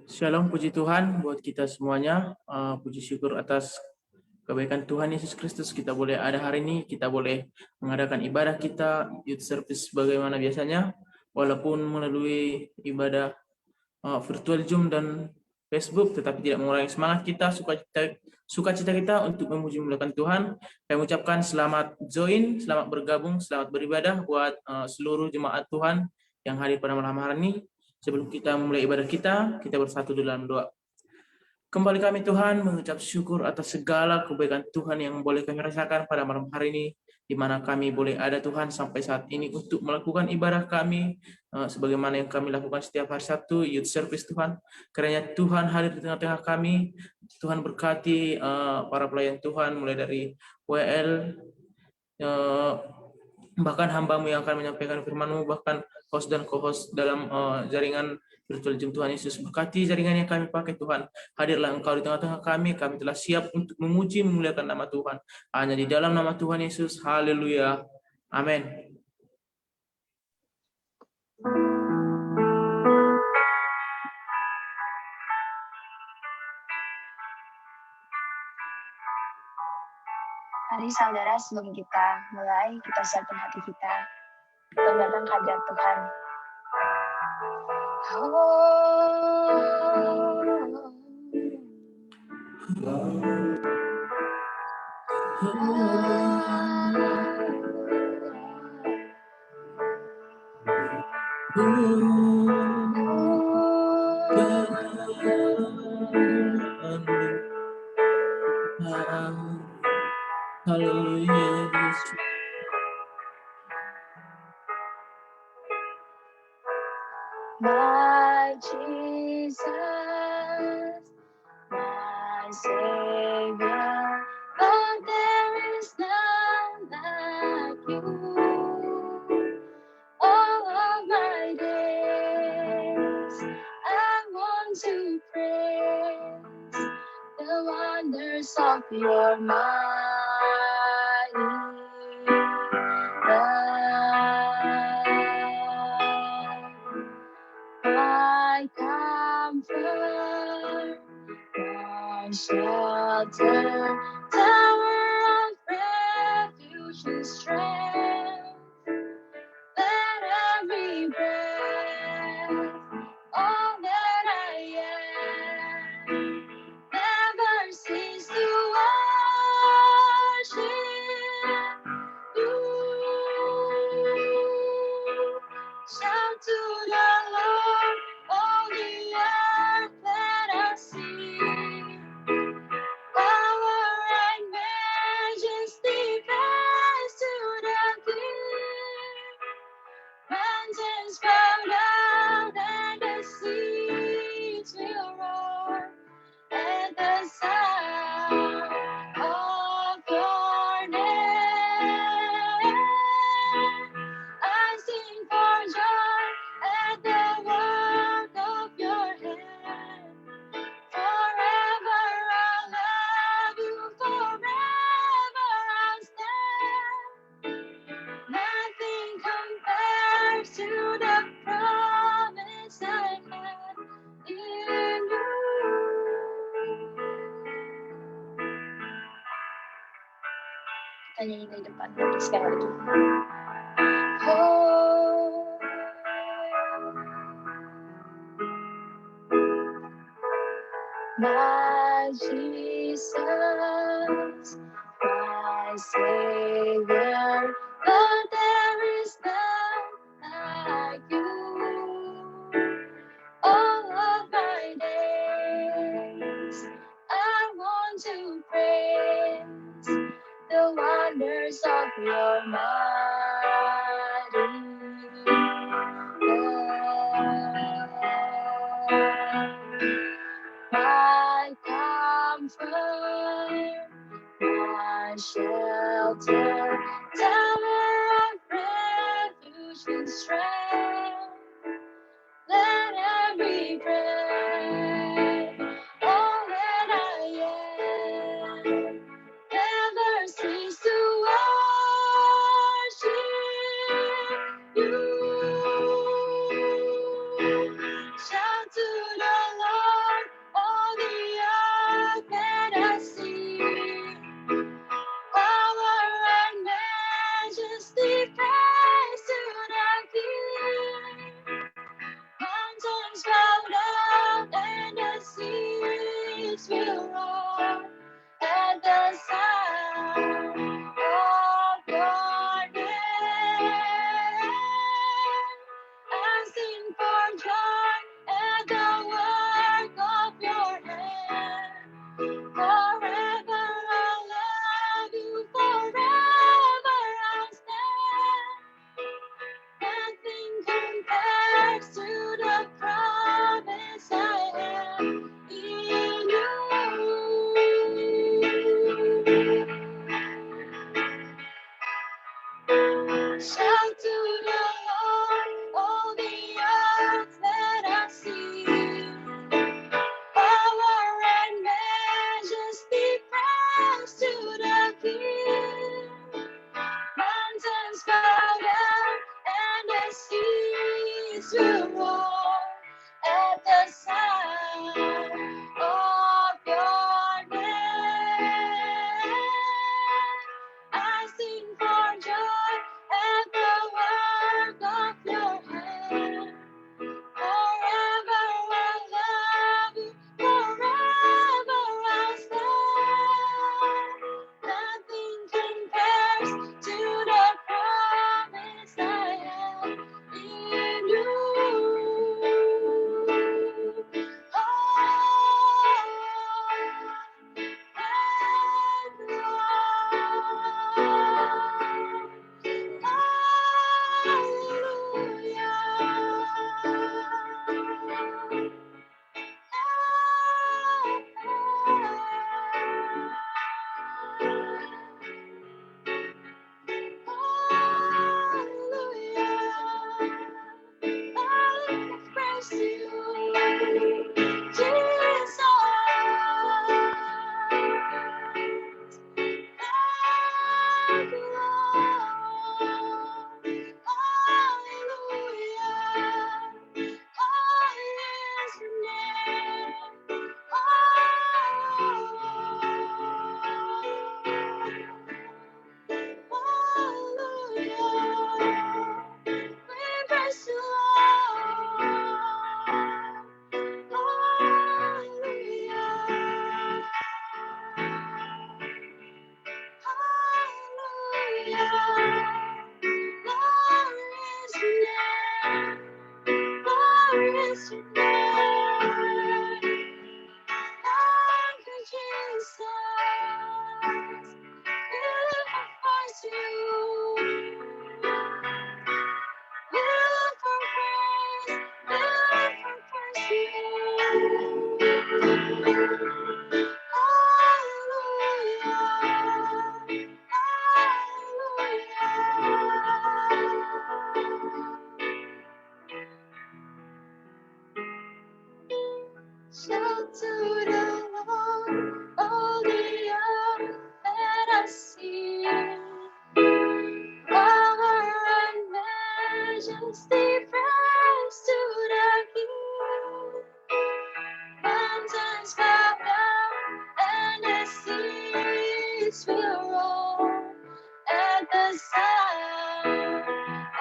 Shalom, puji Tuhan buat kita semuanya. Puji syukur atas kebaikan Tuhan Yesus Kristus. Kita boleh ada hari ini, kita boleh mengadakan ibadah kita, youth service bagaimana biasanya, walaupun melalui ibadah virtual Zoom dan Facebook, tetapi tidak mengurangi semangat kita, sukacita kita untuk memuji memuliakan Tuhan. Kami ucapkan selamat join, selamat bergabung, selamat beribadah buat seluruh jemaat Tuhan yang hadir pada malam hari ini. Sebelum kita memulai ibadah kita bersatu dalam doa. Kembali kami Tuhan mengucap syukur atas segala kebaikan Tuhan yang boleh kami rasakan pada malam hari ini, di mana kami boleh ada Tuhan sampai saat ini untuk melakukan ibadah kami, sebagaimana yang kami lakukan setiap hari Sabtu, youth service Tuhan. Kiranya Tuhan hadir di tengah-tengah kami, Tuhan berkati para pelayan Tuhan, mulai dari WL, bahkan hamba-Mu yang akan menyampaikan firman-Mu, bahkan host dan co-host dalam jaringan virtual Zoom. Tuhan Yesus berkati jaringan yang kami pakai Tuhan. Hadirlah Engkau di tengah-tengah kami telah siap untuk memuji memuliakan nama Tuhan. Hanya di dalam nama Tuhan Yesus, haleluya, amin. Mari saudara, sebelum kita mulai, kita siapkan hati kita untuk datang ke hadirat Tuhan. Haleluya. My Jesus, my Savior, Lord, there is none like you. All of my days, I want to praise the wonders of your mighty love. My comfort, my shelter, tower of refuge and strength. Let every breath, all that I am, never cease to worship you. Shout to the Lord, all the earth, let us sing. Power and majesty praise to the King. Mountains bow down and the seas will roar at the sound of your name. I sing for joy at the work of your hand. Forever I'll love you, forever I'll stand. Nothing compares to the promise I have in you. Kita nyanyi di depan sekali lagi. Oh, my Jesus, my Savior, Lord, there is none like you. All of my days, I want to praise the wonders of your mighty love. My comfort, my shelter, tower of refuge and strength. Let every breath, all that I am, never cease to worship you. Shout to the Lord. Shout to the Lord, all the earth, let us sing. Power and majesty, praise to the King. Mountains bow down and the seas will roar at the sound of your name. I sing for joy at the work of your hand. Forever I love you, forever I'll stand. Nothing compares to the promise I have in you. Shout to the Lord, all the earth, let us sing. Power and majesty, praise to the King. Mountains bow down and the seas will roar at the sound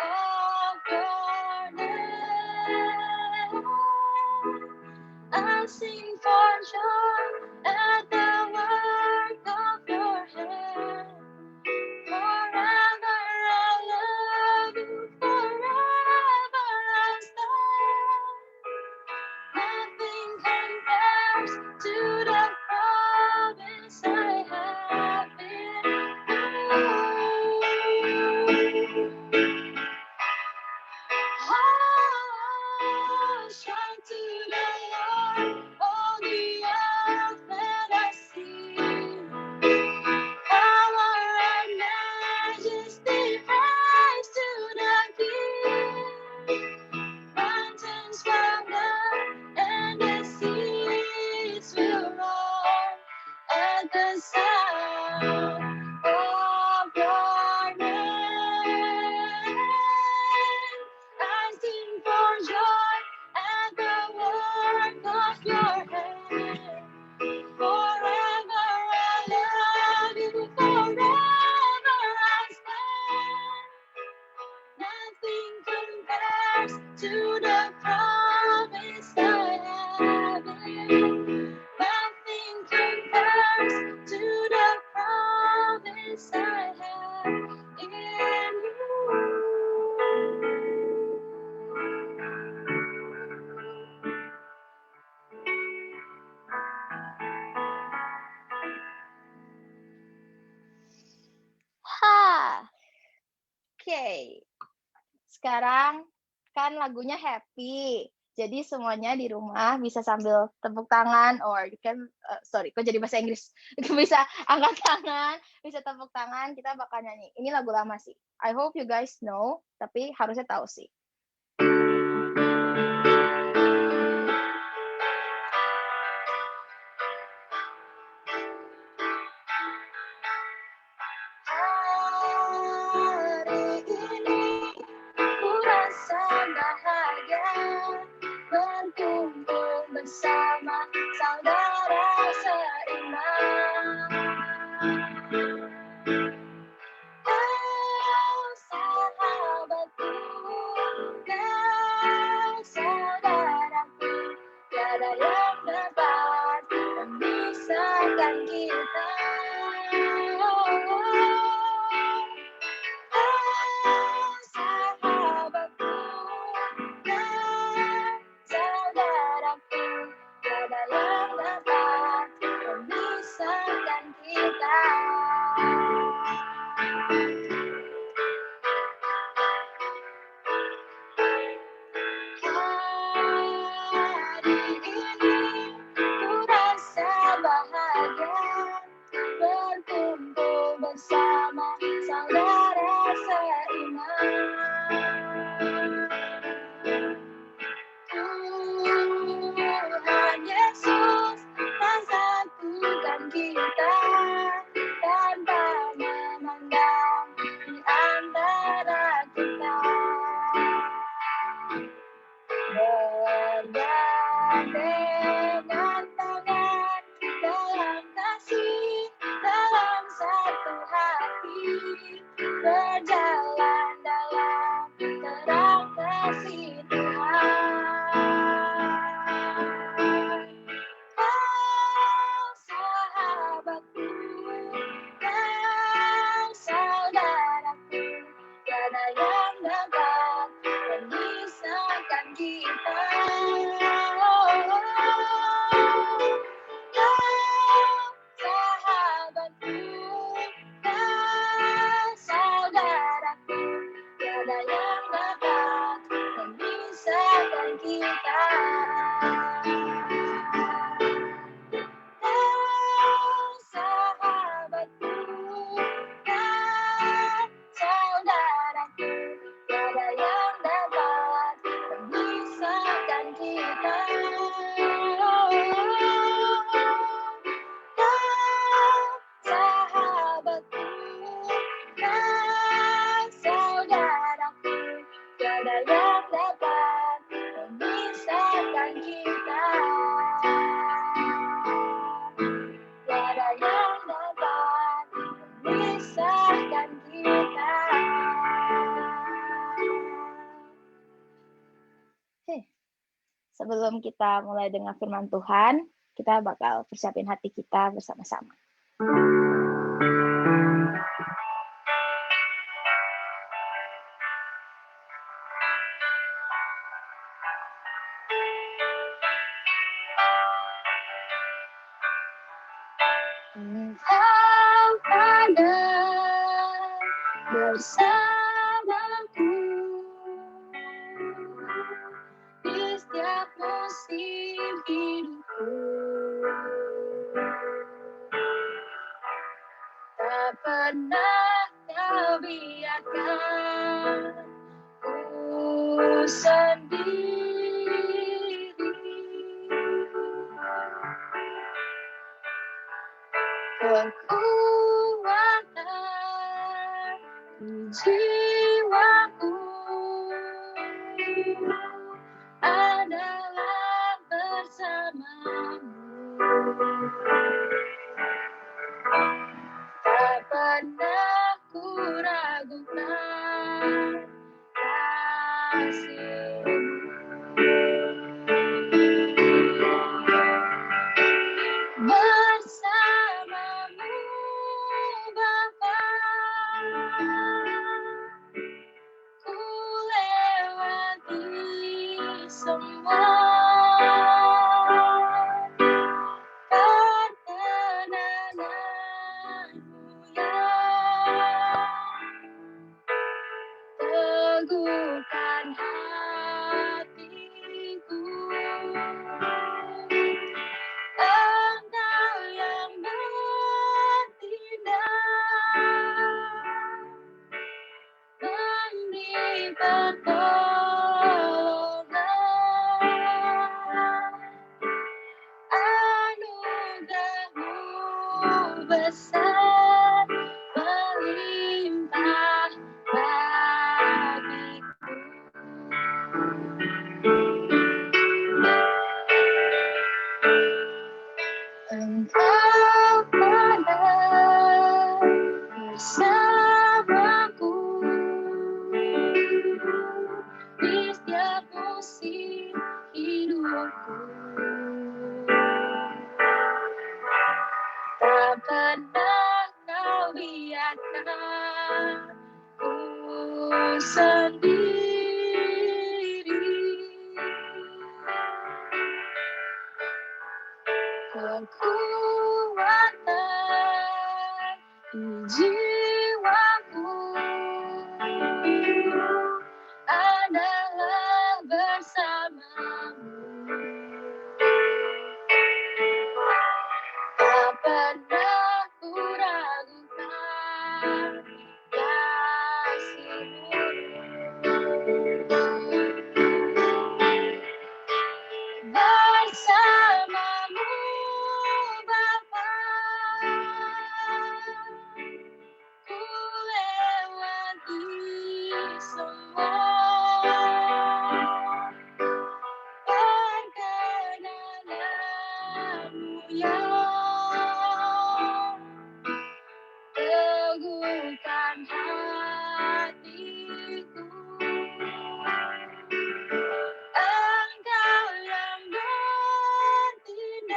of your name. I sing for joy at the work of your hand. Forever I love you, forever I'll stand. Nothing compares to the promise I have in you. Shout to the Lord, all the earth, let us sing. Power and majesty, praise to the King. Mountains bow down and the seas will roar at the sound of your name. I sing for joy at the work of your hand. Forever I love you, forever I stand. Nothing compares to the promise I have in you. Nothing compares to the promise I have in you. Oke. Sekarang kan lagunya happy. Jadi semuanya di rumah bisa sambil tepuk tangan, or you can, kok jadi bahasa Inggris? Bisa angkat tangan, bisa tepuk tangan, kita bakal nyanyi. Ini lagu lama sih. I hope you guys know, tapi harusnya tahu sih. Hari ini ku rasa bahagia berkumpul bersama saudara seiman. Kau sahabatku dan saudaraku, tiada yang dapat memisahkan kita. Sahabatku dan saudaraku, tiada yang dapat memisahkan kita. Hari ini ku rasa bahagia berkumpul bersama saudara seiman. Tuhan Yesus telah satukan kita tanpa memandang di antara kita. Bergandengan tangan dalam kasih, dalam satu hati, berjalan dalam terang kasih Tuhan. Kau sahabatku dan saudaraku, tiada yang dapat memisahkan kita. Kau sahabatku dan saudaraku, tiada yang dapat memisahkan kita. Sahabatku dan saudaraku, tiada yang dapat memisahkan kita. Sahabatku dan saudaraku, tiada yang dapat memisahkan kita. Tiada yang dapat memisahkan kita. Sebelum kita mulai dengan firman Tuhan, kita bakal persiapin hati kita bersama-sama. Engkau ada bersamaku di setiap musim hidupku. Tak pernah kau biarkan ku sendiri. Kekuatan jiwaku adalah bersamamu. Tak pernah ku ragukan kasih-Mu. Bersamamu Bapa, ku lewati semua pertenanganmu yang teguhkan hatiku. pertolongan, anugerah-Mu besar melimpah bagiku. Engkau pernah bersamaku di setiap musim hidupku. Tak pernah Kau biarkan ku sendiri. Kekuatan di jiwaku adalah bersamamu. Tak pernah ku ragukan kasih-Mu. Bersamamu Bapa, ku lewati semua perkenanan-Mu yang teguhkan hatiku. Engkau yang bertindak,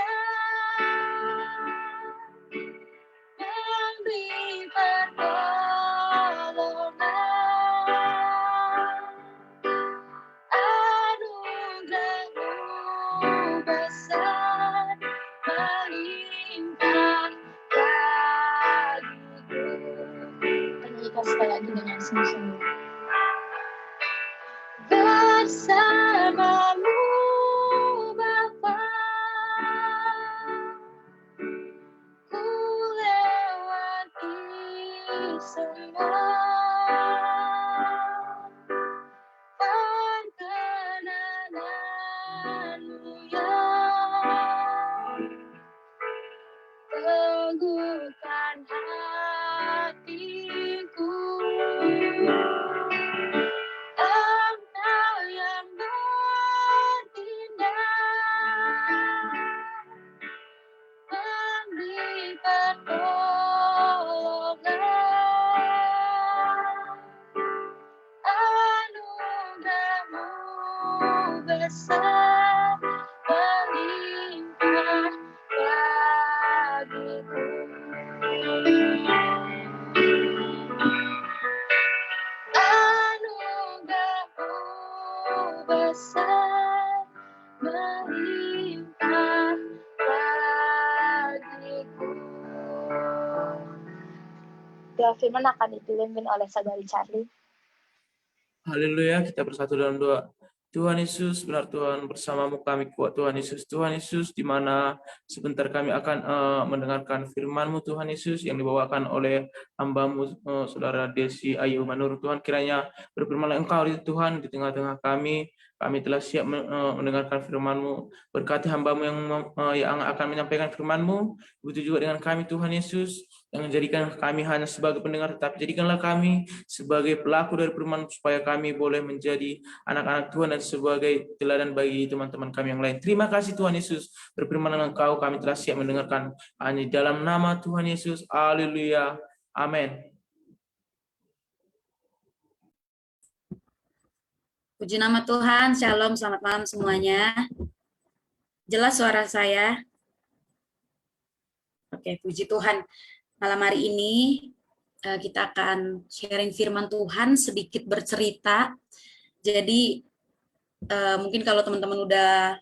memberi pertolongan, anugerah-Mu besar melimpah bagiku. Kita sekali lagi dengan sungguh-sungguh. Bersamamu Bapa, ku lewati semua perkenanan-Mu yang teguhkan hatiku. Engkau yang bertindak, memberi pertolongan, anugerah-Mu besar melimpah bagiku. Anugerah-Mu besar melimpah bagiku. Doa firman akan dipimpin oleh Saudari Charlie. Haleluya, kita bersatu dalam doa. Tuhan Yesus, benar Tuhan, bersamamu kami kuat Tuhan Yesus. Tuhan Yesus, di mana sebentar kami akan mendengarkan firman-Mu Tuhan Yesus yang dibawakan oleh hamba-Mu Saudara Desi Ayu Manur. Tuhan, kiranya berfirmanlah Engkau di Tuhan di tengah-tengah kami. Kami telah siap mendengarkan firman-Mu. Berkati hamba-Mu yang akan menyampaikan firman-Mu. Begitu juga dengan kami Tuhan Yesus, yang menjadikan kami hanya sebagai pendengar, tetapi jadikanlah kami sebagai pelaku dari firman, supaya kami boleh menjadi anak-anak Tuhan dan sebagai teladan bagi teman-teman kami yang lain. Terima kasih Tuhan Yesus, berfirman Engkau, kami telah siap mendengarkan. Hanya dalam nama Tuhan Yesus, haleluya, amin. Puji nama Tuhan, shalom, selamat malam semuanya. Jelas suara saya? Oke, puji Tuhan. Malam hari ini kita akan sharing firman Tuhan, sedikit bercerita. Jadi mungkin kalau teman-teman udah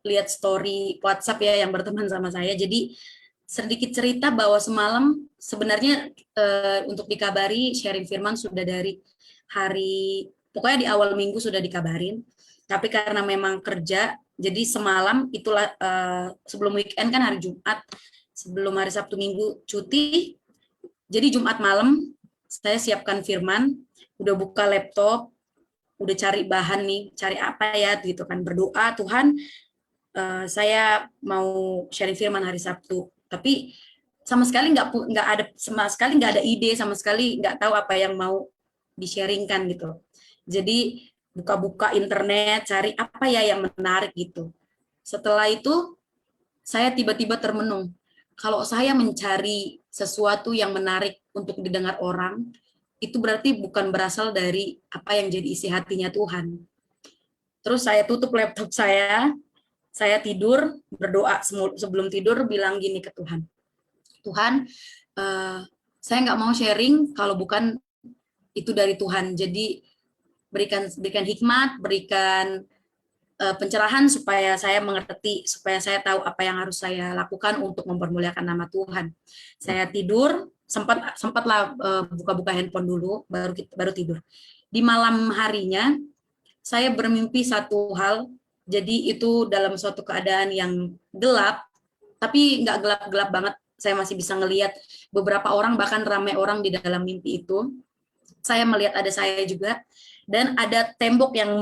lihat story WhatsApp ya yang berteman sama saya, jadi sedikit cerita bahwa semalam sebenarnya untuk dikabari sharing firman sudah dari hari, pokoknya di awal minggu sudah dikabarin, tapi karena memang kerja, jadi semalam itulah sebelum weekend kan hari Jumat, sebelum hari Sabtu Minggu cuti, jadi Jumat malam saya siapkan firman, udah buka laptop, udah cari bahan nih, cari apa ya gitu kan, berdoa, Tuhan saya mau sharing firman hari Sabtu, tapi sama sekali nggak ada ide, sama sekali nggak tahu apa yang mau di-sharingkan gitu. Jadi buka-buka internet, cari apa ya yang menarik gitu. Setelah itu saya tiba-tiba termenung. Kalau saya mencari sesuatu yang menarik untuk didengar orang, itu berarti bukan berasal dari apa yang jadi isi hatinya Tuhan. Terus saya tutup laptop saya tidur, berdoa sebelum tidur, bilang gini ke Tuhan, Tuhan, saya nggak mau sharing kalau bukan itu dari Tuhan. Jadi berikan hikmat, berikan pencerahan supaya saya mengerti, supaya saya tahu apa yang harus saya lakukan untuk mempermuliakan nama Tuhan. Saya tidur, sempatlah buka-buka handphone dulu, baru tidur. Di malam harinya saya bermimpi satu hal. Jadi itu dalam suatu keadaan yang gelap, tapi nggak gelap-gelap banget. Saya masih bisa ngelihat beberapa orang, bahkan ramai orang di dalam mimpi itu. Saya melihat ada saya juga, dan ada tembok yang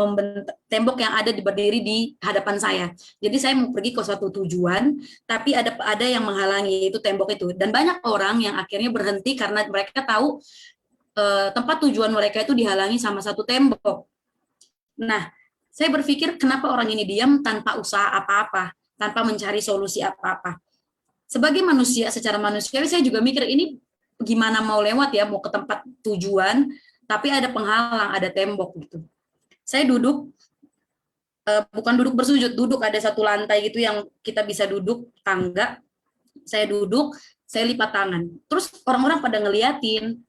ada berdiri di hadapan saya. Jadi saya mau pergi ke suatu tujuan, tapi ada yang menghalangi itu tembok itu. Dan banyak orang yang akhirnya berhenti karena mereka tahu tempat tujuan mereka itu dihalangi sama satu tembok. Nah, saya berpikir kenapa orang ini diam tanpa usaha apa-apa, tanpa mencari solusi apa-apa. Sebagai manusia, secara manusiawi saya juga mikir ini gimana mau lewat ya, mau ke tempat tujuan, tapi ada penghalang, ada tembok gitu. Saya duduk, bukan duduk bersujud, duduk ada satu lantai gitu yang kita bisa duduk, tangga. Saya duduk, saya lipat tangan. Terus orang-orang pada ngeliatin,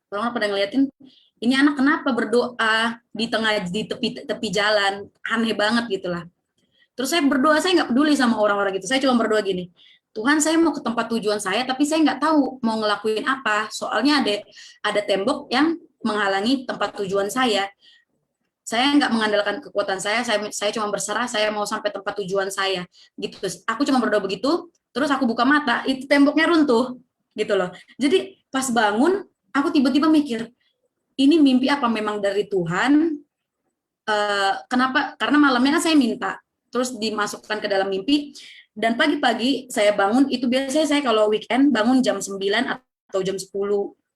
ini anak kenapa berdoa di tepi jalan, aneh banget gitulah. Terus saya berdoa, saya nggak peduli sama orang-orang gitu, saya cuma berdoa gini, Tuhan saya mau ke tempat tujuan saya, tapi saya nggak tahu mau ngelakuin apa, soalnya ada tembok yang menghalangi tempat tujuan saya. Saya nggak mengandalkan kekuatan saya cuma berserah, saya mau sampai tempat tujuan saya. Gitu. Aku cuma berdoa begitu, terus aku buka mata, itu temboknya runtuh, gitu loh. Jadi pas bangun, aku tiba-tiba mikir, ini mimpi apa memang dari Tuhan? Kenapa? Karena malamnya kan saya minta, terus dimasukkan ke dalam mimpi, dan pagi-pagi saya bangun, itu biasanya saya kalau weekend bangun jam 9 atau jam 10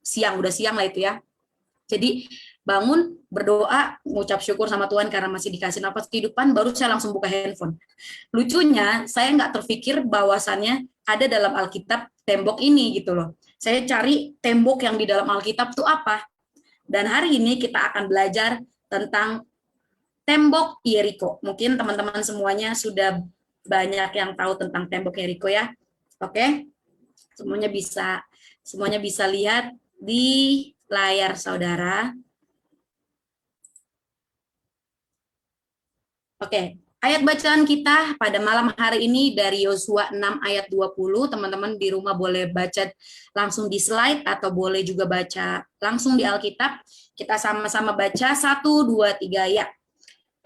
siang, udah siang lah itu ya. Jadi bangun, berdoa, mengucap syukur sama Tuhan karena masih dikasih nafas kehidupan, baru saya langsung buka handphone. Lucunya, saya nggak terpikir bahwasannya ada dalam Alkitab tembok ini gitu loh. Saya cari tembok yang di dalam Alkitab itu apa. Dan hari ini kita akan belajar tentang tembok Yeriko. Mungkin teman-teman semuanya sudah banyak yang tahu tentang tembok Yeriko ya. Oke? Semuanya bisa lihat di layar saudara. Oke, ayat bacaan kita pada malam hari ini dari Yosua 6 ayat 20. Teman-teman di rumah boleh baca langsung di slide atau boleh juga baca langsung di Alkitab. Kita sama-sama baca 1, 2, 3 ya.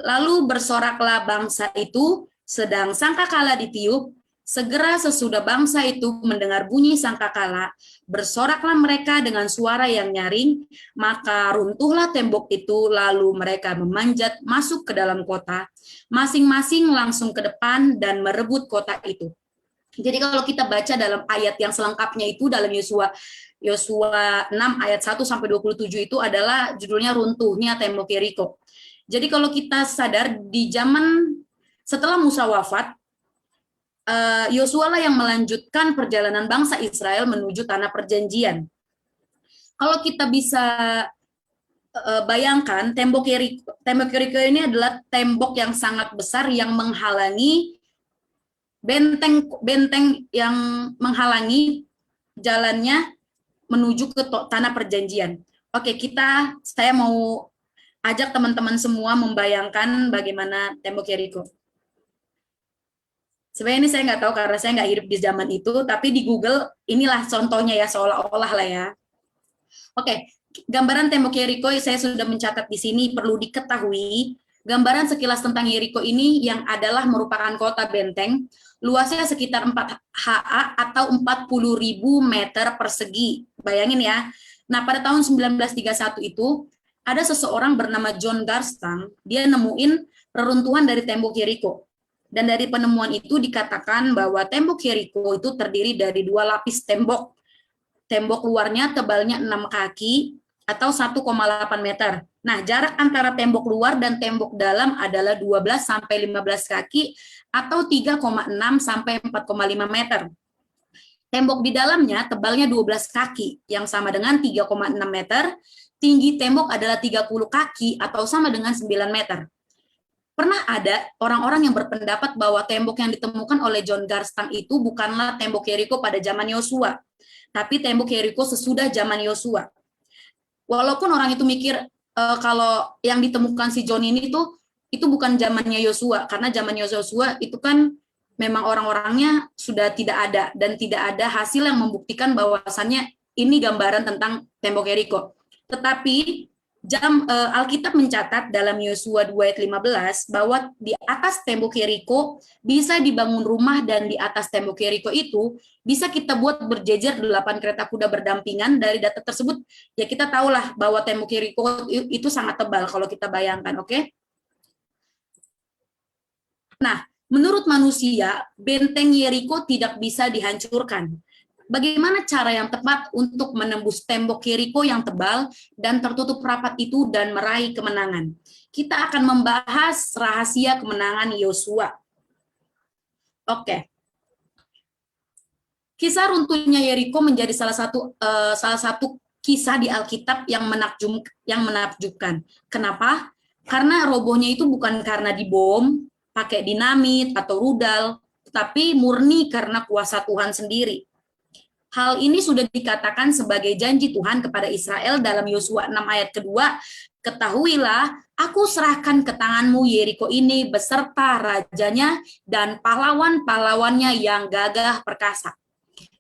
Lalu bersoraklah bangsa itu, sedang sangkakala ditiup. Segera sesudah bangsa itu mendengar bunyi sangkakala, bersoraklah mereka dengan suara yang nyaring, maka runtuhlah tembok itu, lalu mereka memanjat masuk ke dalam kota, masing-masing langsung ke depan dan merebut kota itu. Jadi kalau kita baca dalam ayat yang selengkapnya itu dalam Yosua 6 ayat 1 sampai 27 itu adalah judulnya runtuhnya tembok Yeriko. Jadi kalau kita sadar di zaman setelah Musa wafat, Yosua lah yang melanjutkan perjalanan bangsa Israel menuju tanah perjanjian. Kalau kita bisa bayangkan, tembok Yeriko ini adalah tembok yang sangat besar yang menghalangi benteng yang menghalangi jalannya menuju ke tanah perjanjian. Oke, saya mau ajak teman-teman semua membayangkan bagaimana tembok Yeriko. Sebenarnya ini saya nggak tahu karena saya nggak hidup di zaman itu, tapi di Google inilah contohnya ya, seolah-olah lah ya. Oke, gambaran tembok Yeriko saya sudah mencatat di sini. Perlu diketahui, gambaran sekilas tentang Yeriko ini yang adalah merupakan kota benteng, luasnya sekitar 4 ha atau 40.000 meter persegi. Bayangin ya. Nah, pada tahun 1931 itu, ada seseorang bernama John Garstang, dia nemuin reruntuhan dari tembok Yeriko. Dan dari penemuan itu dikatakan bahwa tembok Yeriko itu terdiri dari 2 lapis tembok. Tembok luarnya tebalnya 6 kaki atau 1,8 meter. Nah, jarak antara tembok luar dan tembok dalam adalah 12 sampai 15 kaki atau 3,6 sampai 4,5 meter. Tembok di dalamnya tebalnya 12 kaki yang sama dengan 3,6 meter. Tinggi tembok adalah 30 kaki atau sama dengan 9 meter. Pernah ada orang-orang yang berpendapat bahwa tembok yang ditemukan oleh John Garstang itu bukanlah tembok Yeriko pada zaman Yosua, tapi tembok Yeriko sesudah zaman Yosua. Walaupun orang itu mikir kalau yang ditemukan si John ini itu bukan zamannya Yosua, karena zaman Yosua itu kan memang orang-orangnya sudah tidak ada dan tidak ada hasil yang membuktikan bahwasannya ini gambaran tentang tembok Yeriko. Tetapi Alkitab mencatat dalam Yosua 2 ayat 15 bahwa di atas tembok Yeriko bisa dibangun rumah dan di atas tembok Yeriko itu bisa kita buat berjejer 8 kereta kuda berdampingan. Dari data tersebut ya kita tahulah bahwa tembok Yeriko itu sangat tebal kalau kita bayangkan, oke? Nah, menurut manusia, benteng Yeriko tidak bisa dihancurkan. Bagaimana cara yang tepat untuk menembus tembok Yeriko yang tebal dan tertutup rapat itu dan meraih kemenangan? Kita akan membahas rahasia kemenangan Yosua. Oke. Kisah runtuhnya Yeriko menjadi salah satu kisah di Alkitab yang menakjubkan. Kenapa? Karena robohnya itu bukan karena dibom, pakai dinamit atau rudal, tetapi murni karena kuasa Tuhan sendiri. Hal ini sudah dikatakan sebagai janji Tuhan kepada Israel dalam Yosua 6 ayat kedua, ketahuilah, aku serahkan ke tanganmu Yeriko ini beserta rajanya dan pahlawan-pahlawannya yang gagah perkasa.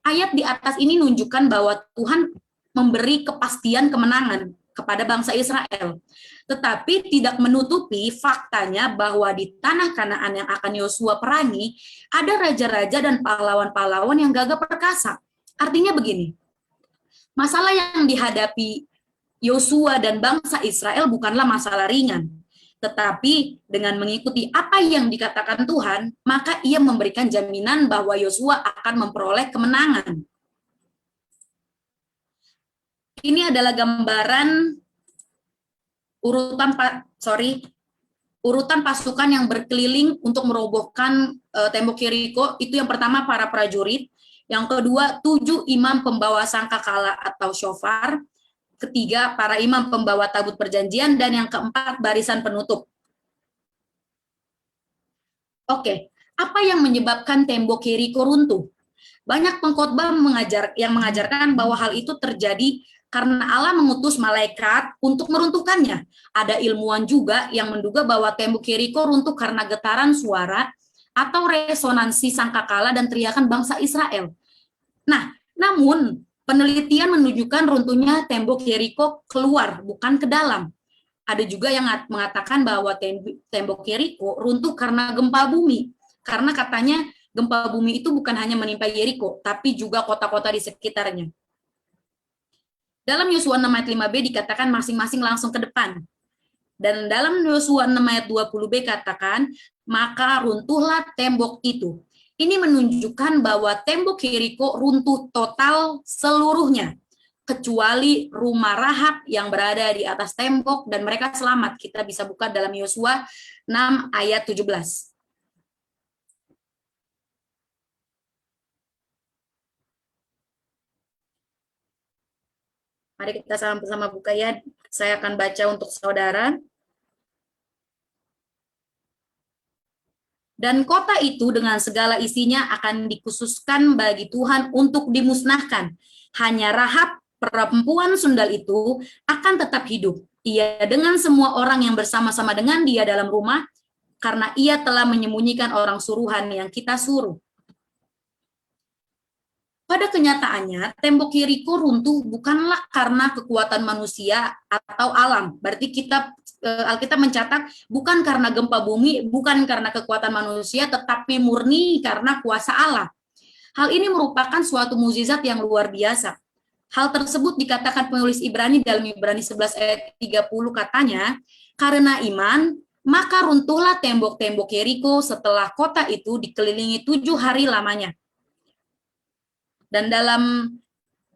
Ayat di atas ini menunjukkan bahwa Tuhan memberi kepastian kemenangan kepada bangsa Israel. Tetapi tidak menutupi faktanya bahwa di tanah Kanaan yang akan Yosua perangi, ada raja-raja dan pahlawan-pahlawan yang gagah perkasa. Artinya begini, masalah yang dihadapi Yosua dan bangsa Israel bukanlah masalah ringan, tetapi dengan mengikuti apa yang dikatakan Tuhan, maka ia memberikan jaminan bahwa Yosua akan memperoleh kemenangan. Ini adalah gambaran urutan pasukan yang berkeliling untuk merobohkan tembok Yeriko. Itu yang pertama para prajurit, yang kedua 7 imam pembawa sangkakala atau shofar, ketiga para imam pembawa tabut perjanjian, dan yang keempat barisan penutup. Oke, apa yang menyebabkan tembok Yeriko runtuh? Banyak pengkhotbah yang mengajarkan bahwa hal itu terjadi karena Allah mengutus malaikat untuk meruntuhkannya. Ada ilmuwan juga yang menduga bahwa tembok Yeriko runtuh karena getaran suara atau resonansi sangkakala dan teriakan bangsa Israel. Nah, namun penelitian menunjukkan runtuhnya tembok Yeriko keluar, bukan ke dalam. Ada juga yang mengatakan bahwa tembok Yeriko runtuh karena gempa bumi. Karena katanya gempa bumi itu bukan hanya menimpa Yeriko, tapi juga kota-kota di sekitarnya. Dalam Yosua 6 ayat 5b dikatakan masing-masing langsung ke depan. Dan dalam Yosua 6 ayat 20b katakan, maka runtuhlah tembok itu. Ini menunjukkan bahwa tembok Yeriko runtuh total seluruhnya, kecuali rumah Rahab yang berada di atas tembok dan mereka selamat. Kita bisa buka dalam Yosua 6 ayat 17. Mari kita sama-sama buka ya. Saya akan baca untuk saudara. Dan kota itu dengan segala isinya akan dikhususkan bagi Tuhan untuk dimusnahkan. Hanya Rahab, perempuan sundal itu, akan tetap hidup. Ia dengan semua orang yang bersama-sama dengan dia dalam rumah, karena ia telah menyembunyikan orang suruhan yang kita suruh. Pada kenyataannya, tembok Yeriko runtuh bukanlah karena kekuatan manusia atau alam. Berarti Alkitab mencatat bukan karena gempa bumi, bukan karena kekuatan manusia, tetapi murni karena kuasa Allah. Hal ini merupakan suatu mukjizat yang luar biasa. Hal tersebut dikatakan penulis Ibrani dalam Ibrani 11 ayat 30 katanya, karena iman, maka runtuhlah tembok-tembok Yeriko setelah kota itu dikelilingi 7 hari lamanya. Dan dalam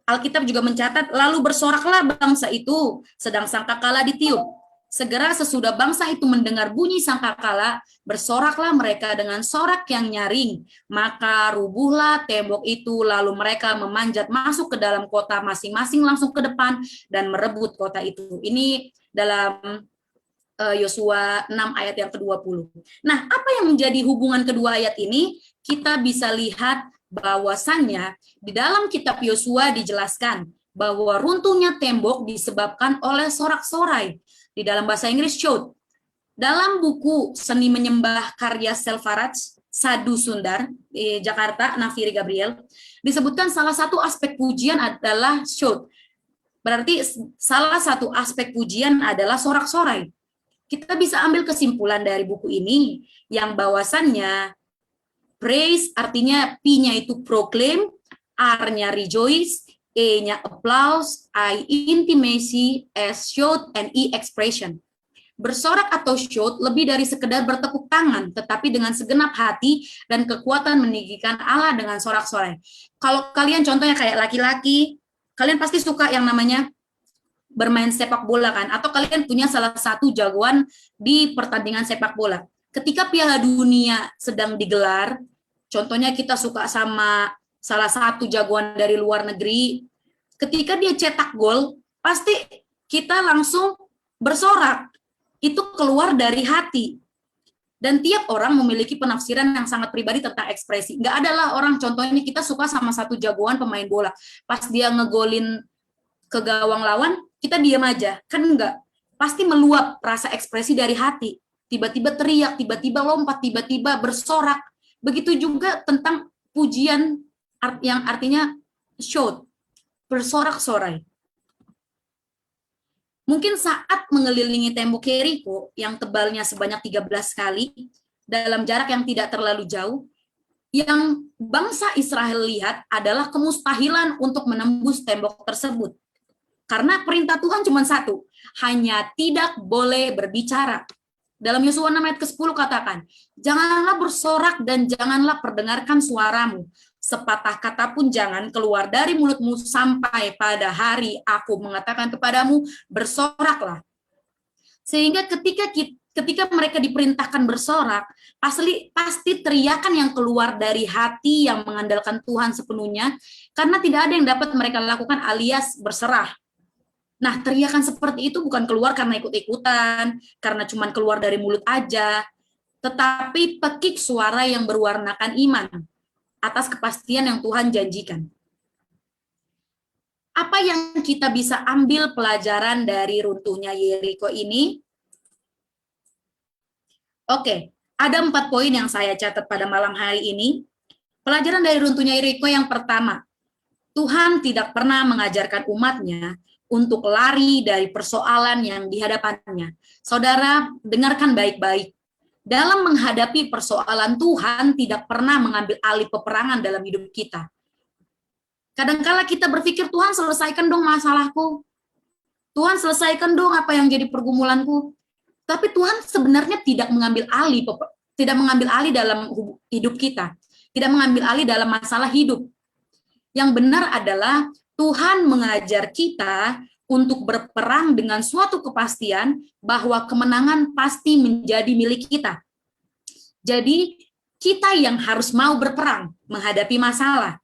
Alkitab juga mencatat, lalu bersoraklah bangsa itu, sedang sangkakala ditiup. Segera sesudah bangsa itu mendengar bunyi sangkakala, bersoraklah mereka dengan sorak yang nyaring. Maka rubuhlah tembok itu, lalu mereka memanjat masuk ke dalam kota masing-masing langsung ke depan dan merebut kota itu. Ini dalam Yosua 6 ayat yang ke-20. Nah, apa yang menjadi hubungan kedua ayat ini? Kita bisa lihat bahwasannya di dalam kitab Yosua dijelaskan bahwa runtuhnya tembok disebabkan oleh sorak-sorai. Di dalam bahasa Inggris shout. Dalam buku Seni Menyembah karya Selvaraj Sadhu Sundar di Jakarta, Nafiri Gabriel, disebutkan salah satu aspek pujian adalah shout. Berarti salah satu aspek pujian adalah sorak-sorai. Kita bisa ambil kesimpulan dari buku ini yang bahwasannya praise artinya P-nya itu proclaim, R-nya rejoice, E-nya applause, I intimacy, S shout, and E expression. Bersorak atau shout lebih dari sekedar bertepuk tangan, tetapi dengan segenap hati dan kekuatan meninggikan Allah dengan sorak-sorai. Kalau kalian contohnya kayak laki-laki, kalian pasti suka yang namanya bermain sepak bola kan, atau kalian punya salah satu jagoan di pertandingan sepak bola. Ketika Piala Dunia sedang digelar, contohnya kita suka sama salah satu jagoan dari luar negeri, ketika dia cetak gol, pasti kita langsung bersorak. Itu keluar dari hati. Dan tiap orang memiliki penafsiran yang sangat pribadi tentang ekspresi. Nggak adalah orang, contohnya kita suka sama satu jagoan pemain bola, pas dia ngegolin ke gawang lawan, kita diam aja. Kan enggak. Pasti meluap rasa ekspresi dari hati. Tiba-tiba teriak, tiba-tiba lompat, tiba-tiba bersorak. Begitu juga tentang pujian yang artinya shout, bersorak-sorai. Mungkin saat mengelilingi tembok Yeriko yang tebalnya sebanyak 13 kali dalam jarak yang tidak terlalu jauh, yang bangsa Israel lihat adalah kemustahilan untuk menembus tembok tersebut. Karena perintah Tuhan cuma satu, hanya tidak boleh berbicara. Dalam Yosua 6 ayat ke-10 katakan, janganlah bersorak dan janganlah perdengarkan suaramu. Sepatah kata pun jangan keluar dari mulutmu sampai pada hari aku mengatakan kepadamu, bersoraklah. Sehingga ketika mereka diperintahkan bersorak, pasti teriakan yang keluar dari hati yang mengandalkan Tuhan sepenuhnya, karena tidak ada yang dapat mereka lakukan alias berserah. Nah, teriakan seperti itu bukan keluar karena ikut-ikutan, karena cuma keluar dari mulut aja, tetapi pekik suara yang berwarnakan iman atas kepastian yang Tuhan janjikan. Apa yang kita bisa ambil pelajaran dari runtuhnya Yeriko ini? Oke, ada 4 poin yang saya catat pada malam hari ini. Pelajaran dari runtuhnya Yeriko yang pertama, Tuhan tidak pernah mengajarkan umatnya untuk lari dari persoalan yang dihadapannya. Saudara, dengarkan baik-baik. Dalam menghadapi persoalan, Tuhan tidak pernah mengambil alih peperangan dalam hidup kita. Kadangkala kita berpikir, Tuhan selesaikan dong masalahku. Tuhan selesaikan dong apa yang jadi pergumulanku. Tapi Tuhan sebenarnya tidak mengambil alih dalam hidup kita. Tidak mengambil alih dalam masalah hidup. Yang benar adalah Tuhan mengajar kita untuk berperang dengan suatu kepastian bahwa kemenangan pasti menjadi milik kita. Jadi, kita yang harus mau berperang menghadapi masalah.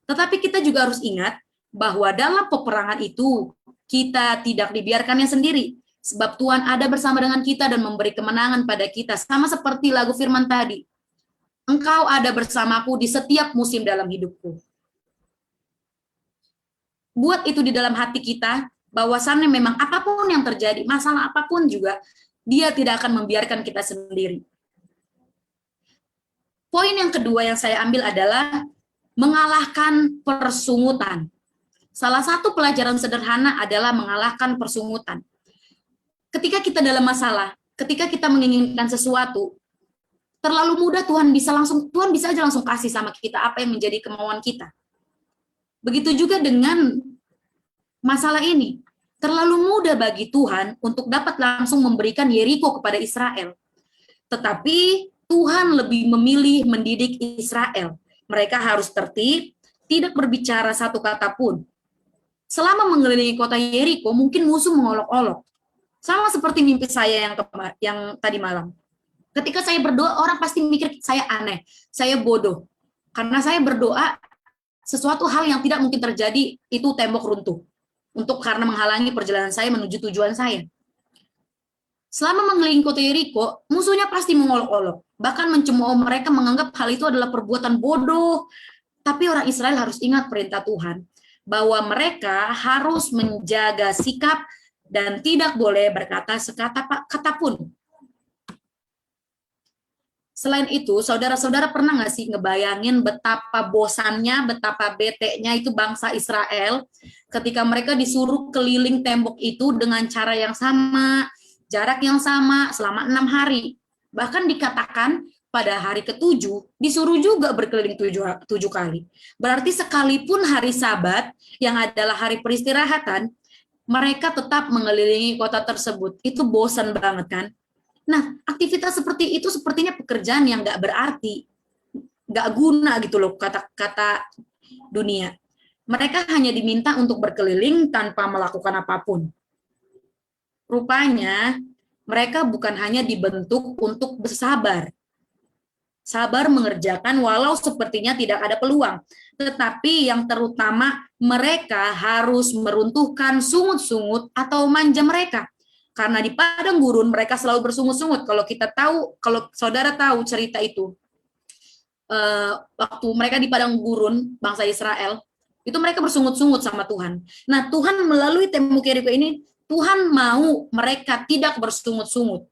Tetapi kita juga harus ingat bahwa dalam peperangan itu, kita tidak dibiarkannya sendiri. Sebab Tuhan ada bersama dengan kita dan memberi kemenangan pada kita. Sama seperti lagu firman tadi. Engkau ada bersamaku di setiap musim dalam hidupku. Buat itu di dalam hati kita, bahwasannya memang apapun yang terjadi, masalah apapun juga, Dia tidak akan membiarkan kita sendiri. Poin yang kedua yang saya ambil adalah mengalahkan persungutan. Salah satu pelajaran sederhana adalah mengalahkan persungutan. Ketika kita dalam masalah, ketika kita menginginkan sesuatu, terlalu mudah Tuhan bisa aja langsung kasih sama kita apa yang menjadi kemauan kita. Begitu juga dengan masalah ini. Terlalu mudah bagi Tuhan untuk dapat langsung memberikan Yeriko kepada Israel. Tetapi Tuhan lebih memilih mendidik Israel. Mereka harus tertib, tidak berbicara satu kata pun. Selama mengelilingi kota Yeriko, mungkin musuh mengolok-olok. Sama seperti mimpi saya yang tadi malam. Ketika saya berdoa, orang pasti mikir saya aneh, saya bodoh. Karena saya berdoa, sesuatu hal yang tidak mungkin terjadi, itu tembok runtuh. Karena menghalangi perjalanan saya menuju tujuan saya. Selama mengelilingi kota Yeriko, musuhnya pasti mengolok-olok. Bahkan mencemooh mereka menganggap hal itu adalah perbuatan bodoh. Tapi orang Israel harus ingat perintah Tuhan, bahwa mereka harus menjaga sikap dan tidak boleh berkata sekata pun. Selain itu, saudara-saudara pernah nggak sih ngebayangin betapa bosannya, betapa bete-nya itu bangsa Israel ketika mereka disuruh keliling tembok itu dengan cara yang sama, jarak yang sama selama 6 hari. Bahkan dikatakan pada hari ke-7 disuruh juga berkeliling 7 kali. Berarti sekalipun hari Sabat yang adalah hari peristirahatan, mereka tetap mengelilingi kota tersebut. Itu bosan banget kan? Nah, aktivitas seperti itu sepertinya pekerjaan yang nggak berarti, nggak guna gitu loh kata dunia. Mereka hanya diminta untuk berkeliling tanpa melakukan apapun. Rupanya, mereka bukan hanya dibentuk untuk bersabar. Sabar mengerjakan walau sepertinya tidak ada peluang. Tetapi yang terutama, mereka harus meruntuhkan sungut-sungut atau manja mereka. Karena di padang gurun mereka selalu bersungut-sungut. Kalau saudara tahu cerita itu, waktu mereka di padang gurun, bangsa Israel, itu mereka bersungut-sungut sama Tuhan. Nah, Tuhan melalui tembok Yeriko ini, Tuhan mau mereka tidak bersungut-sungut.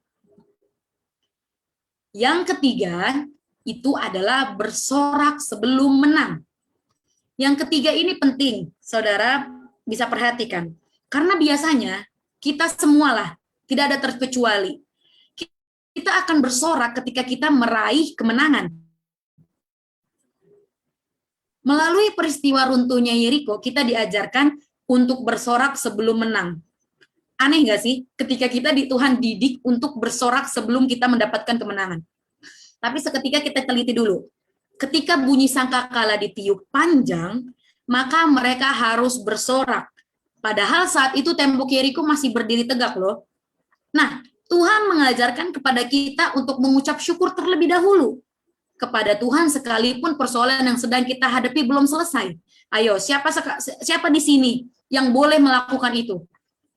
Yang ketiga, itu adalah bersorak sebelum menang. Yang ketiga ini penting, saudara bisa perhatikan. Karena biasanya, kita semualah, tidak ada terkecuali. Kita akan bersorak ketika kita meraih kemenangan. Melalui peristiwa runtuhnya Yeriko, kita diajarkan untuk bersorak sebelum menang. Aneh nggak sih? Ketika kita Tuhan didik untuk bersorak sebelum kita mendapatkan kemenangan. Tapi seketika kita teliti dulu. Ketika bunyi sangkakala ditiup panjang, maka mereka harus bersorak. Padahal saat itu tembok Yeriko masih berdiri tegak loh. Nah, Tuhan mengajarkan kepada kita untuk mengucap syukur terlebih dahulu kepada Tuhan sekalipun persoalan yang sedang kita hadapi belum selesai. Ayo, siapa di sini yang boleh melakukan itu?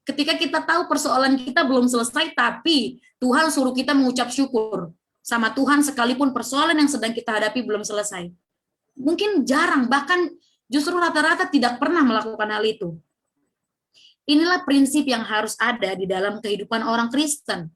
Ketika kita tahu persoalan kita belum selesai, tapi Tuhan suruh kita mengucap syukur sama Tuhan sekalipun persoalan yang sedang kita hadapi belum selesai. Mungkin jarang, bahkan justru rata-rata tidak pernah melakukan hal itu. Inilah prinsip yang harus ada di dalam kehidupan orang Kristen.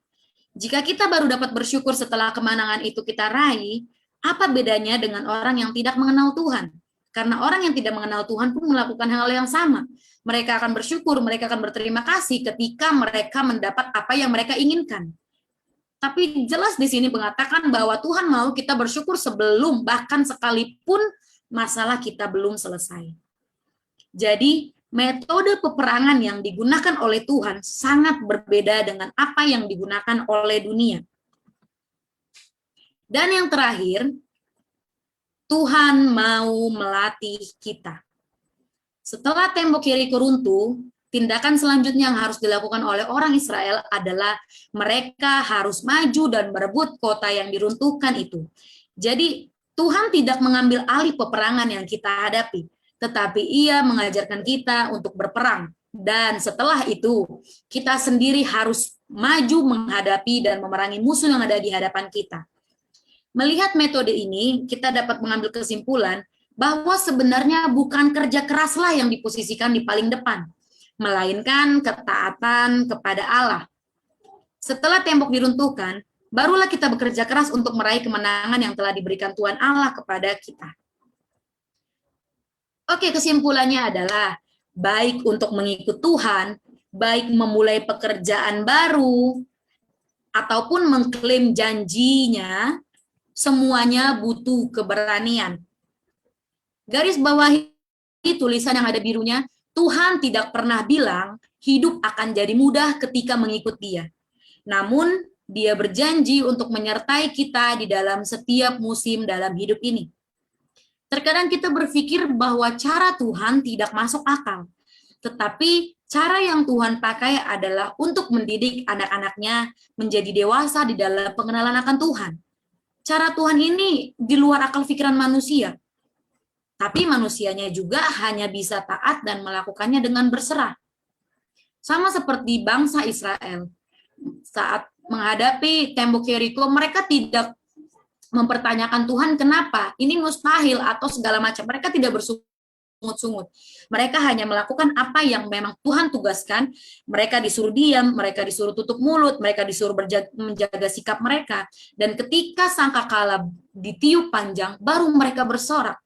Jika kita baru dapat bersyukur setelah kemenangan itu kita raih, apa bedanya dengan orang yang tidak mengenal Tuhan? Karena orang yang tidak mengenal Tuhan pun melakukan hal yang sama. Mereka akan bersyukur, mereka akan berterima kasih ketika mereka mendapat apa yang mereka inginkan. Tapi jelas di sini mengatakan bahwa Tuhan mau kita bersyukur sebelum, bahkan sekalipun masalah kita belum selesai. Jadi, metode peperangan yang digunakan oleh Tuhan sangat berbeda dengan apa yang digunakan oleh dunia. Dan yang terakhir, Tuhan mau melatih kita. Setelah tembok Yeriko runtuh, tindakan selanjutnya yang harus dilakukan oleh orang Israel adalah mereka harus maju dan merebut kota yang diruntuhkan itu. Jadi Tuhan tidak mengambil alih peperangan yang kita hadapi, tetapi Ia mengajarkan kita untuk berperang. Dan setelah itu, kita sendiri harus maju menghadapi dan memerangi musuh yang ada di hadapan kita. Melihat metode ini, kita dapat mengambil kesimpulan bahwa sebenarnya bukan kerja keraslah yang diposisikan di paling depan, melainkan ketaatan kepada Allah. Setelah tembok diruntuhkan, barulah kita bekerja keras untuk meraih kemenangan yang telah diberikan Tuhan Allah kepada kita. Oke, kesimpulannya adalah baik untuk mengikut Tuhan, baik memulai pekerjaan baru, ataupun mengklaim janjinya, semuanya butuh keberanian. Garis bawahi tulisan yang ada birunya, Tuhan tidak pernah bilang hidup akan jadi mudah ketika mengikut Dia. Namun, Dia berjanji untuk menyertai kita di dalam setiap musim dalam hidup ini. Terkadang kita berpikir bahwa cara Tuhan tidak masuk akal. Tetapi cara yang Tuhan pakai adalah untuk mendidik anak-anaknya menjadi dewasa di dalam pengenalan akan Tuhan. Cara Tuhan ini di luar akal pikiran manusia. Tapi manusianya juga hanya bisa taat dan melakukannya dengan berserah. Sama seperti bangsa Israel. Saat menghadapi tembok Yeriko, mereka tidak mempertanyakan Tuhan kenapa, ini mustahil atau segala macam. Mereka tidak bersungut-sungut. Mereka hanya melakukan apa yang memang Tuhan tugaskan. Mereka disuruh diam, mereka disuruh tutup mulut, mereka disuruh menjaga sikap mereka. Dan ketika sangkakala ditiup panjang, baru mereka bersorak.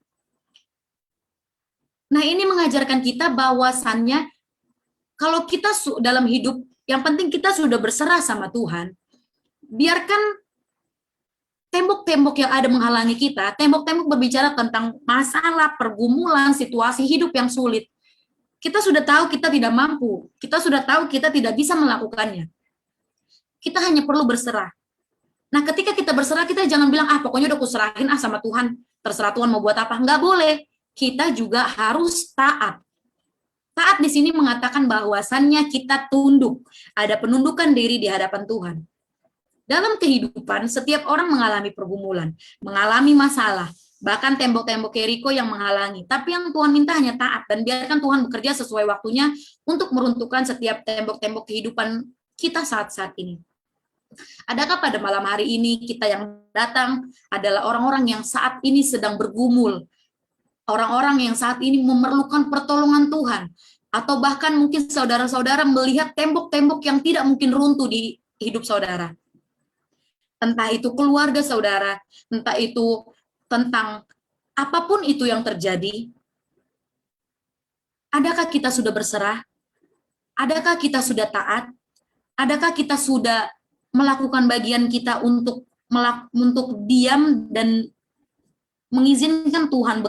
Nah, ini mengajarkan kita bahwasannya kalau kita dalam hidup, yang penting kita sudah berserah sama Tuhan, biarkan tembok-tembok yang ada menghalangi kita, tembok-tembok berbicara tentang masalah, pergumulan, situasi hidup yang sulit. Kita sudah tahu kita tidak mampu, kita sudah tahu kita tidak bisa melakukannya. Kita hanya perlu berserah. Nah, ketika kita berserah, kita jangan bilang, pokoknya udah kuserahin sama Tuhan, terserah Tuhan mau buat apa. Nggak boleh. Kita juga harus taat. Taat di sini mengatakan bahwasannya kita tunduk, ada penundukan diri di hadapan Tuhan. Dalam kehidupan, setiap orang mengalami pergumulan, mengalami masalah, bahkan tembok-tembok Yeriko yang menghalangi. Tapi yang Tuhan minta hanya taat, dan biarkan Tuhan bekerja sesuai waktunya untuk meruntuhkan setiap tembok-tembok kehidupan kita saat-saat ini. Adakah pada malam hari ini kita yang datang adalah orang-orang yang saat ini sedang bergumul, orang-orang yang saat ini memerlukan pertolongan Tuhan, atau bahkan mungkin saudara-saudara melihat tembok-tembok yang tidak mungkin runtuh di hidup saudara. Entah itu keluarga saudara, entah itu tentang apapun itu yang terjadi. Adakah kita sudah berserah? Adakah kita sudah taat? Adakah kita sudah melakukan bagian kita untuk diam dan mengizinkan Tuhan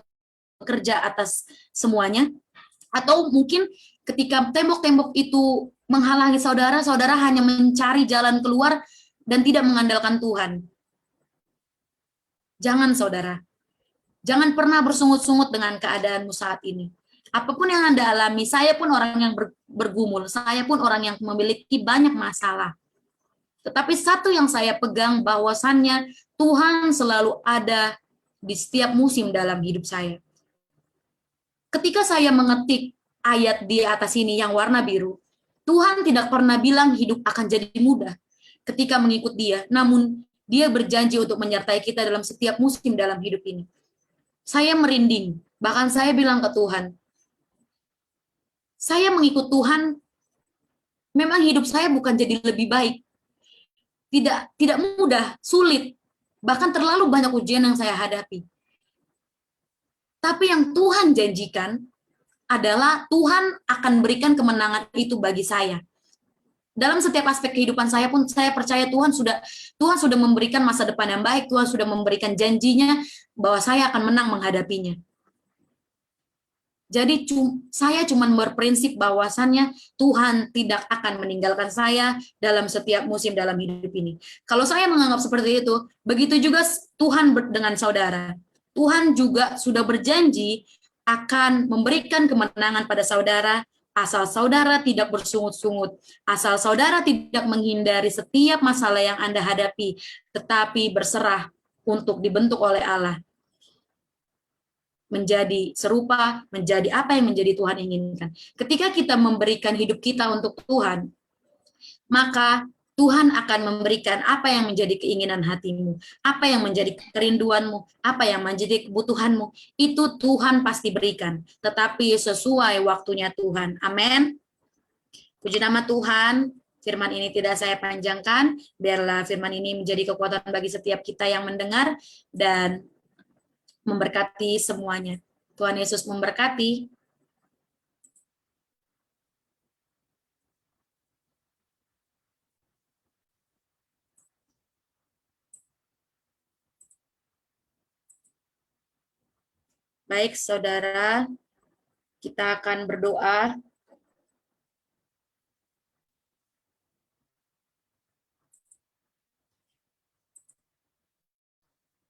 bekerja atas semuanya? Atau mungkin ketika tembok-tembok itu menghalangi saudara, saudara hanya mencari jalan keluar dan tidak mengandalkan Tuhan. Jangan saudara, jangan pernah bersungut-sungut dengan keadaanmu saat ini. Apapun yang Anda alami, saya pun orang yang bergumul, saya pun orang yang memiliki banyak masalah. Tetapi satu yang saya pegang bahwasannya Tuhan selalu ada di setiap musim dalam hidup saya. Ketika saya mengetik ayat di atas ini yang warna biru, Tuhan tidak pernah bilang hidup akan jadi mudah ketika mengikut Dia, namun Dia berjanji untuk menyertai kita dalam setiap musim dalam hidup ini. Saya merinding, bahkan saya bilang ke Tuhan, saya mengikut Tuhan, memang hidup saya bukan jadi lebih baik. Tidak mudah, sulit, bahkan terlalu banyak ujian yang saya hadapi. Tapi yang Tuhan janjikan adalah Tuhan akan berikan kemenangan itu bagi saya. Dalam setiap aspek kehidupan saya pun saya percaya Tuhan sudah memberikan masa depan yang baik, Tuhan sudah memberikan janjinya bahwa saya akan menang menghadapinya. Jadi saya cuma berprinsip bahwasannya Tuhan tidak akan meninggalkan saya dalam setiap musim dalam hidup ini. Kalau saya menganggap seperti itu, begitu juga Tuhan dengan saudara. Tuhan juga sudah berjanji akan memberikan kemenangan pada saudara, asal saudara tidak bersungut-sungut, asal saudara tidak menghindari setiap masalah yang Anda hadapi, tetapi berserah untuk dibentuk oleh Allah. Menjadi serupa, menjadi apa yang menjadi Tuhan inginkan. Ketika kita memberikan hidup kita untuk Tuhan, maka Tuhan akan memberikan apa yang menjadi keinginan hatimu, apa yang menjadi kerinduanmu, apa yang menjadi kebutuhanmu, itu Tuhan pasti berikan, tetapi sesuai waktunya Tuhan. Amin. Puji nama Tuhan, firman ini tidak saya panjangkan, biarlah firman ini menjadi kekuatan bagi setiap kita yang mendengar, dan memberkati semuanya. Tuhan Yesus memberkati. Baik, saudara. Kita akan berdoa.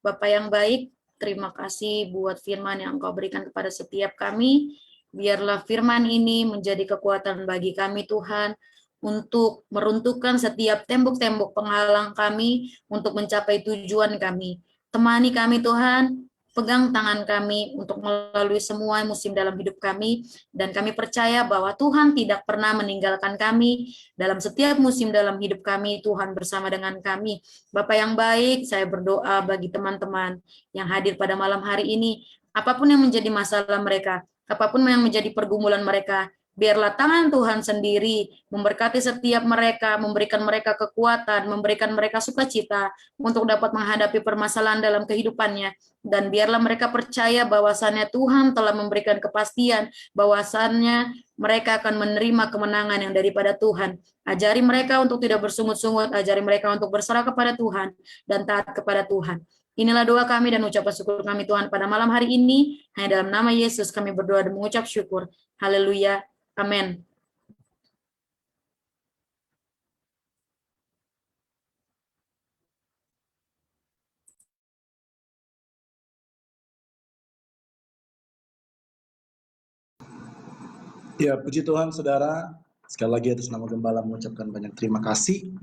Bapak yang baik, terima kasih buat firman yang Engkau berikan kepada setiap kami. Biarlah firman ini menjadi kekuatan bagi kami, Tuhan, untuk meruntuhkan setiap tembok-tembok penghalang kami untuk mencapai tujuan kami. Temani kami, Tuhan, pegang tangan kami untuk melalui semua musim dalam hidup kami, dan kami percaya bahwa Tuhan tidak pernah meninggalkan kami dalam setiap musim dalam hidup kami. Tuhan bersama dengan kami. Bapak yang baik, saya berdoa bagi teman-teman yang hadir pada malam hari ini, apapun yang menjadi masalah mereka, apapun yang menjadi pergumulan mereka, biarlah tangan Tuhan sendiri memberkati setiap mereka, memberikan mereka kekuatan, memberikan mereka sukacita untuk dapat menghadapi permasalahan dalam kehidupannya. Dan biarlah mereka percaya bahwasannya Tuhan telah memberikan kepastian, bahwasannya mereka akan menerima kemenangan yang daripada Tuhan. Ajari mereka untuk tidak bersungut-sungut, ajari mereka untuk berserah kepada Tuhan dan taat kepada Tuhan. Inilah doa kami dan ucapan syukur kami Tuhan pada malam hari ini. Hanya dalam nama Yesus kami berdoa dan mengucap syukur. Haleluya. Amin. Ya, puji Tuhan, saudara. Sekali lagi atas nama Gembala mengucapkan banyak terima kasih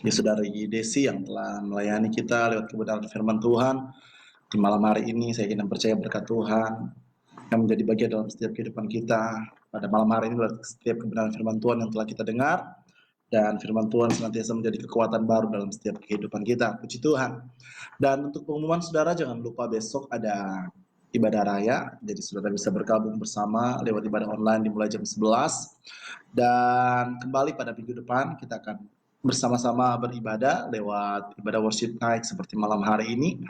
ya saudara Desi yang telah melayani kita lewat kebenaran firman Tuhan. Di malam hari ini saya ingin percaya berkat Tuhan yang menjadi bagian dalam setiap kehidupan kita. Pada malam hari ini lewat setiap kebenaran firman Tuhan yang telah kita dengar, dan firman Tuhan senantiasa menjadi kekuatan baru dalam setiap kehidupan kita. Puji Tuhan. Dan untuk pengumuman saudara, jangan lupa besok ada ibadah raya, jadi saudara bisa bergabung bersama lewat ibadah online dimulai jam 11. Dan kembali pada minggu depan kita akan bersama-sama beribadah lewat ibadah worship night seperti malam hari ini.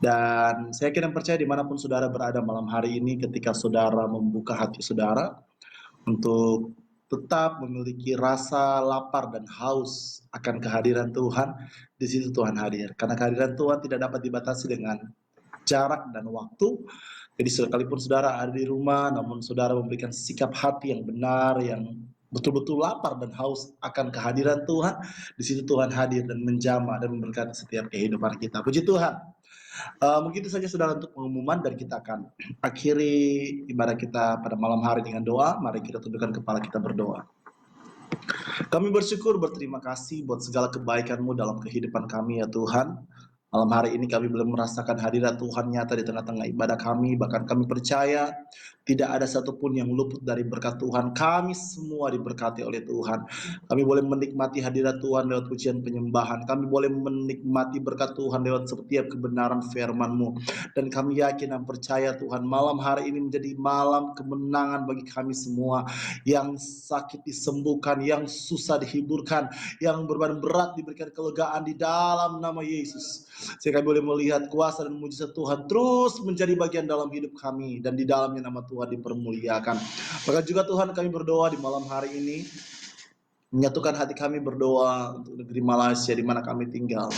Dan saya yakin dan percaya dimanapun saudara berada malam hari ini, ketika saudara membuka hati saudara untuk tetap memiliki rasa lapar dan haus akan kehadiran Tuhan, di situ Tuhan hadir. Karena kehadiran Tuhan tidak dapat dibatasi dengan jarak dan waktu. Jadi sekalipun saudara ada di rumah, namun saudara memberikan sikap hati yang benar, yang betul-betul lapar dan haus akan kehadiran Tuhan, di situ Tuhan hadir dan menjamah dan memberkati setiap kehidupan kita. Puji Tuhan. Mungkin itu saja saudara untuk pengumuman, dan kita akan akhiri ibadah kita pada malam hari dengan doa. Mari kita tundukkan kepala kita berdoa. Kami bersyukur, berterima kasih buat segala kebaikan-Mu dalam kehidupan kami ya Tuhan. Malam hari ini kami belum merasakan hadirat Tuhan nyata di tengah-tengah ibadah kami. Bahkan kami percaya tidak ada satupun yang luput dari berkat Tuhan. Kami semua diberkati oleh Tuhan. Kami boleh menikmati hadirat Tuhan lewat pujian penyembahan. Kami boleh menikmati berkat Tuhan lewat setiap kebenaran firman-Mu. Dan kami yakin dan percaya Tuhan, malam hari ini menjadi malam kemenangan bagi kami semua. Yang sakit disembuhkan, yang susah dihiburkan, yang beban berat diberikan kelegaan di dalam nama Yesus. Sehingga kami boleh melihat kuasa dan mujizat Tuhan terus menjadi bagian dalam hidup kami, dan di dalamnya nama Tuhan dipermuliakan. Maka juga Tuhan, kami berdoa di malam hari ini, menyatukan hati kami berdoa untuk negeri Malaysia di mana kami tinggal.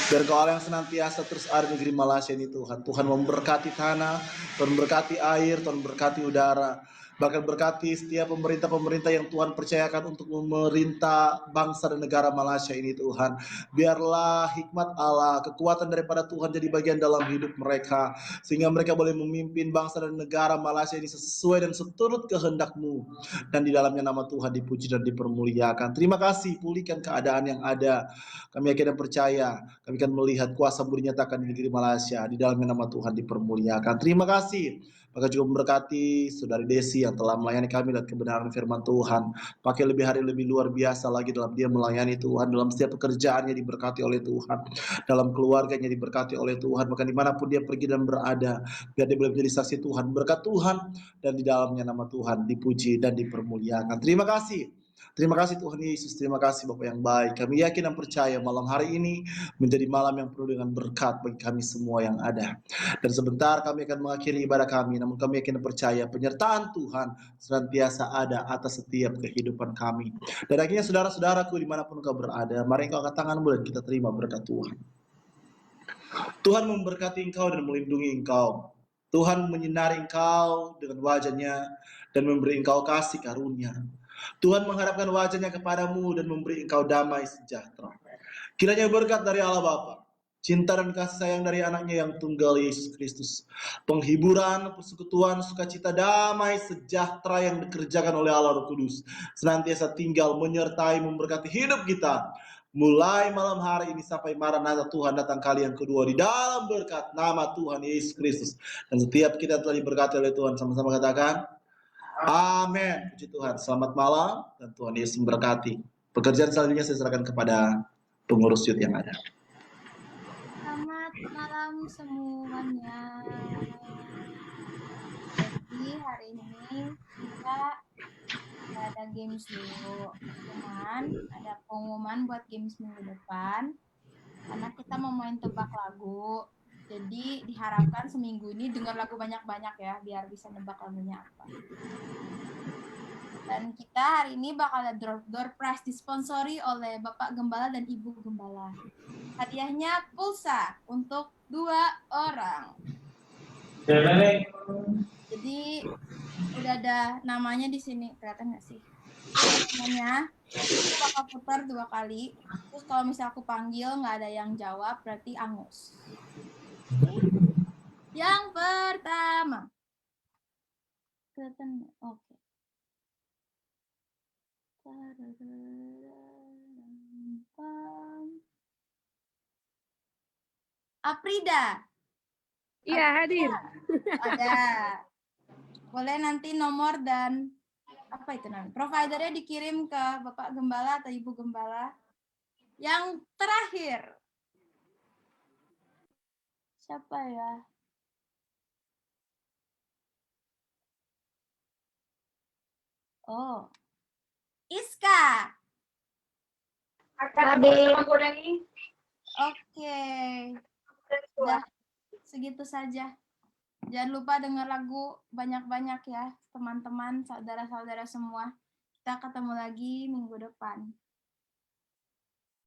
Biar Kau Allah yang senantiasa terus ada di negeri Malaysia ini Tuhan. Tuhan memberkati tanah, Tuhan memberkati air, Tuhan memberkati udara. Bahkan berkati setiap pemerintah-pemerintah yang Tuhan percayakan untuk memerintah bangsa dan negara Malaysia ini Tuhan. Biarlah hikmat Allah, kekuatan daripada Tuhan jadi bagian dalam hidup mereka, sehingga mereka boleh memimpin bangsa dan negara Malaysia ini sesuai dan seturut kehendak-Mu. Dan di dalamnya nama Tuhan dipuji dan dipermuliakan. Terima kasih, pulihkan keadaan yang ada. Kami yakin dan percaya, kami akan melihat kuasa-Mu dinyatakan di negeri Malaysia. Di dalamnya nama Tuhan dipermuliakan. Terima kasih. Maka juga memberkati saudari Desi yang telah melayani kami dan kebenaran firman Tuhan. Pakai lebih hari lebih luar biasa lagi dalam dia melayani Tuhan. Dalam setiap pekerjaannya diberkati oleh Tuhan. Dalam keluarganya diberkati oleh Tuhan. Bahkan dimanapun dia pergi dan berada, biar dia boleh menjadi saksi Tuhan, berkat Tuhan, dan di dalamnya nama Tuhan dipuji dan dipermuliakan. Terima kasih. Terima kasih Tuhan Yesus, terima kasih Bapak yang baik. Kami yakin dan percaya malam hari ini menjadi malam yang penuh dengan berkat bagi kami semua yang ada. Dan sebentar kami akan mengakhiri ibadah kami, namun kami yakin dan percaya penyertaan Tuhan senantiasa ada atas setiap kehidupan kami. Dan akhirnya saudara-saudaraku dimanapun kau berada, mari engkau angkat tanganmu dan kita terima berkat Tuhan. Tuhan memberkati engkau dan melindungi engkau. Tuhan menyinari engkau dengan wajah-Nya dan memberi engkau kasih karunia. Tuhan menghadapkan wajah-Nya kepadamu dan memberi engkau damai sejahtera. Kiranya berkat dari Allah Bapa, cinta dan kasih sayang dari anaknya yang tunggal Yesus Kristus, penghiburan, persekutuan, sukacita, damai, sejahtera yang dikerjakan oleh Allah Roh Kudus, senantiasa tinggal menyertai memberkati hidup kita, mulai malam hari ini sampai Maranatha Tuhan datang kali yang kedua, di dalam berkat nama Tuhan Yesus Kristus. Dan setiap kita telah diberkati oleh Tuhan, sama-sama katakan, amin. Puji Tuhan, selamat malam, dan Tuhan Yesus memberkati. Pekerjaan selanjutnya saya serahkan kepada pengurus youth yang ada. Selamat malam semuanya. Jadi hari ini kita nggak ada games dulu, cuman ada pengumuman buat games minggu depan. Karena kita mau main tebak lagu, jadi diharapkan seminggu ini dengar lagu banyak-banyak ya, biar bisa nebak lagunya apa. Dan kita hari ini bakal ada door prize disponsori oleh Bapak Gembala dan Ibu Gembala. Hadiahnya pulsa untuk 2 orang. Jadi udah ada namanya di sini, kelihatan nggak sih? Namanya aku bakal putar 2 kali. Terus kalau misal aku panggil nggak ada yang jawab, berarti angus. Yang pertama. Kelihatan? Oke. Aprida. Iya, hadir. Ada. Boleh nanti nomor dan apa itu namanya? Providernya dikirim ke Bapak Gembala atau Ibu Gembala. Yang terakhir. Siapa ya? Oh. Iska. Oke. Sudah segitu saja. Jangan lupa dengar lagu banyak-banyak ya, teman-teman, saudara-saudara semua. Kita ketemu lagi minggu depan.